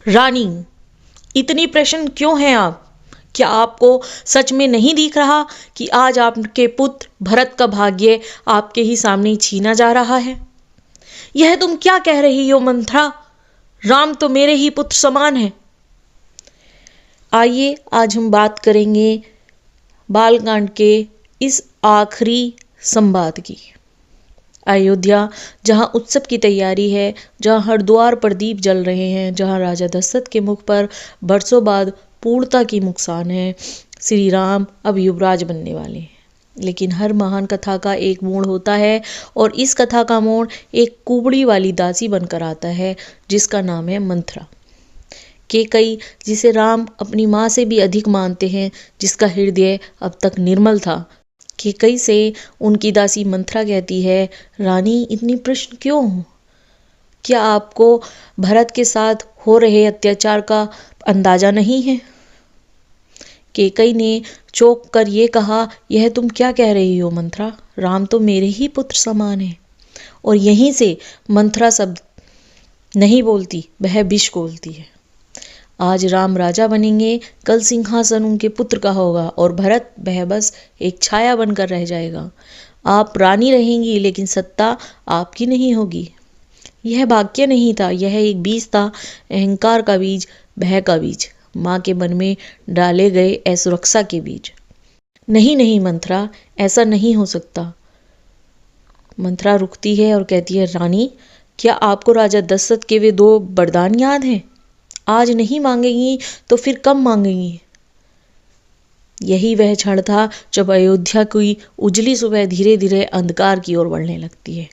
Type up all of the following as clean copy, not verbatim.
रानी, इतनी प्रसन्न क्यों हैं आप? क्या आपको सच में नहीं दिख रहा कि आज आपके पुत्र भरत का भाग्य आपके ही सामने छीना जा रहा है? यह तुम क्या कह रही हो मंथरा? राम तो मेरे ही पुत्र समान है। आइए आज हम बात करेंगे बालकांड के इस आखिरी संवाद की। अयोध्या, जहां उत्सव की तैयारी है, जहां हर द्वार पर दीप जल रहे हैं, जहां राजा दशरथ के मुख पर बरसों बाद पूर्णता की मुस्कान है, श्री राम अब युवराज बनने वाले हैं। लेकिन हर महान कथा का एक मोड़ होता है और इस कथा का मोड़ एक कुबड़ी वाली दासी बनकर आता है जिसका नाम है मंथरा। केकई, जिसे राम अपनी माँ से भी अधिक मानते हैं, जिसका हृदय अब तक निर्मल था। केकई से उनकी दासी मंथरा कहती है, रानी इतनी प्रश्न क्यों हो? क्या आपको भरत के साथ हो रहे अत्याचार का अंदाजा नहीं है? केकई ने चौंक कर ये कहा, यह तुम क्या कह रही हो मंथरा? राम तो मेरे ही पुत्र समान है। और यहीं से मंथरा शब्द नहीं बोलती, वह विष घोलती है। आज राम राजा बनेंगे, कल सिंहासन उनके पुत्र का होगा और भरत वह बस एक छाया बनकर रह जाएगा। आप रानी रहेंगी लेकिन सत्ता आपकी नहीं होगी। यह भाग्य नहीं था, यह एक बीज था, अहंकार का बीज, भय का बीज, माँ के मन में डाले गए असुरक्षा के बीज। नहीं नहीं मंथरा, ऐसा नहीं हो सकता। मंथरा रुकती है और कहती है, रानी क्या आपको राजा दशरथ के वे 2 वरदान याद हैं? आज नहीं मांगेंगी तो फिर कब मांगेंगी? यही वह क्षण था जब अयोध्या की उजली सुबह धीरे धीरे अंधकार की ओर बढ़ने लगती है।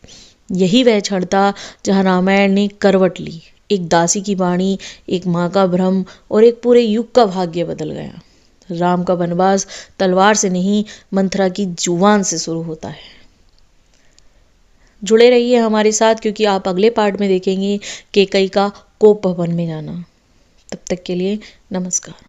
यही वह क्षण था जहां रामायण ने करवट ली। एक दासी की वाणी, एक माँ का भ्रम और एक पूरे युग का भाग्य बदल गया। राम का वनवास तलवार से नहीं, मंथरा की जुबान से शुरू होता है। जुड़े रहिए हमारे साथ, क्योंकि आप अगले पार्ट में देखेंगे केकई का कोप भवन में जाना। तब तक के लिए नमस्कार।